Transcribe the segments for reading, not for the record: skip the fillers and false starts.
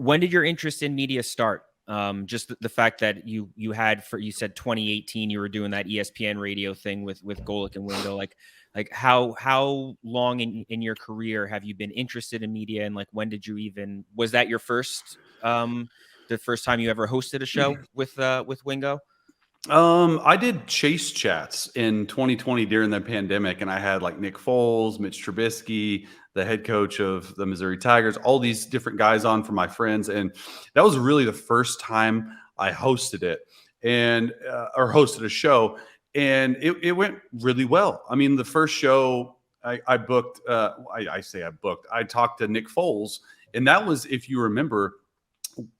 when did your interest in media start? Just the fact that you said 2018, you were doing that ESPN radio thing with Golick and Wingo. Like how long in your career have you been interested in media, and like when did you even, was that your first the first time you ever hosted a show with Wingo? I did Chase Chats in 2020 during the pandemic, and I had like Nick Foles, Mitch Trubisky, the head coach of the Missouri Tigers, all these different guys on for my friends, and that was really the first time I hosted it and or hosted a show, and it went really well. I mean, the first show I booked, I talked to Nick Foles, and that was, if you remember,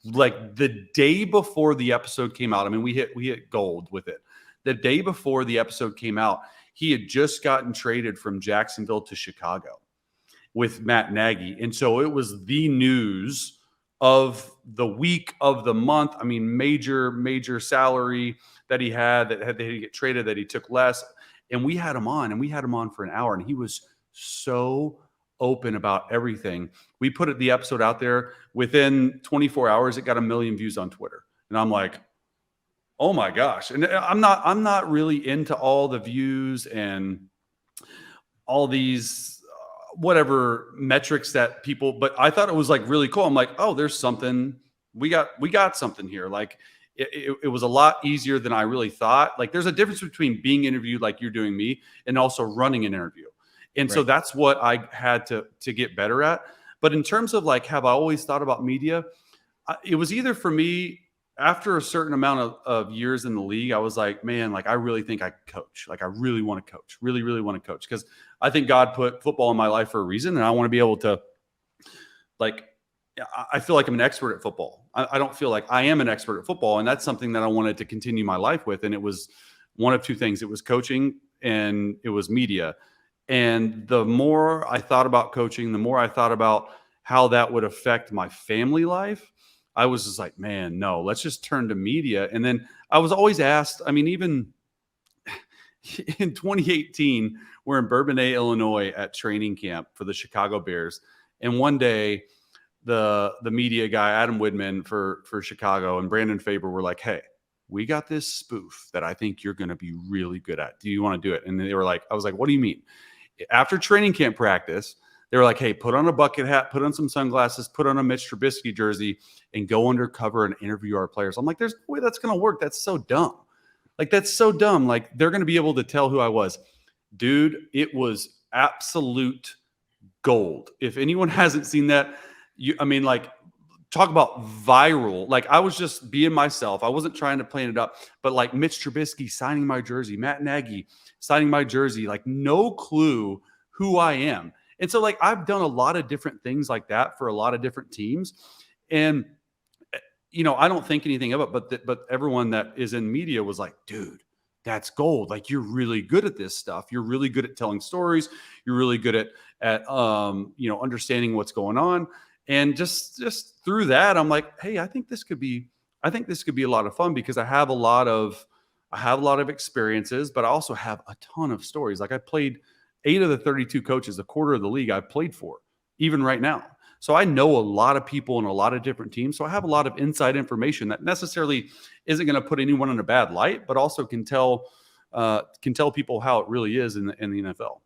like the day before the episode came out. I mean, we hit gold with it. The day before the episode came out, he had just gotten traded from Jacksonville to Chicago with Matt Nagy. And so it was the news of the week, of the month. I mean, major salary that he had, that had to get traded, that he took less. And we had him on for an hour, and he was so open about everything. We put the episode out there. Within 24 hours, it got 1 million views on Twitter. And I'm like, oh my gosh. And I'm not really into all the views and all these whatever metrics that people, but I thought it was like really cool. I'm like, oh, there's something, we got something here. Like it was a lot easier than I really thought. Like there's a difference between being interviewed like you're doing me and also running an interview. And so that's what I had to get better at. But in terms of like, have I always thought about media? It was either for me, after a certain amount of years in the league, I was like, man, like I really think I could coach. Like I really want to coach, really want to coach. Because I think God put football in my life for a reason. And I want to be able to, like, I feel like I'm an expert at football. I don't feel like I am an expert at football. And that's something that I wanted to continue my life with. And it was one of two things. It was coaching and it was media. And the more I thought about coaching, the more I thought about how that would affect my family life, I was just like, man, no, let's just turn to media. And then I was always asked, I mean, even in 2018, we're in Bourbonnais, Illinois at training camp for the Chicago Bears. And one day the media guy, Adam Widman for Chicago, and Brandon Faber were like, hey, we got this spoof that I think you're going to be really good at. Do you want to do it? And they were like, I was like, what do you mean? After training camp practice, they were like, hey, put on a bucket hat, put on some sunglasses, put on a Mitch Trubisky jersey, and go undercover and interview our players. I'm like, there's no way that's going to work. That's so dumb. Like, that's so dumb. Like, they're going to be able to tell who I was. Dude, it was absolute gold. If anyone hasn't seen that, talk about viral. Like, I was just being myself. I wasn't trying to plan it up. But, like, Mitch Trubisky signing my jersey, Matt Nagy signing my jersey, like, no clue who I am. And so, like, I've done a lot of different things like that for a lot of different teams. And, I don't think anything of it, but everyone that is in media was like, dude, that's gold. Like, you're really good at this stuff. You're really good at telling stories. You're really good at understanding what's going on. And just through that, I'm like, hey, I think this could be a lot of fun, because I have a lot of experiences, but I also have a ton of stories. Like, I played 8 of the 32 coaches, a quarter of the league I've played for, even right now. So I know a lot of people in a lot of different teams. So I have a lot of inside information that necessarily isn't going to put anyone in a bad light, but also can tell people how it really is in the NFL.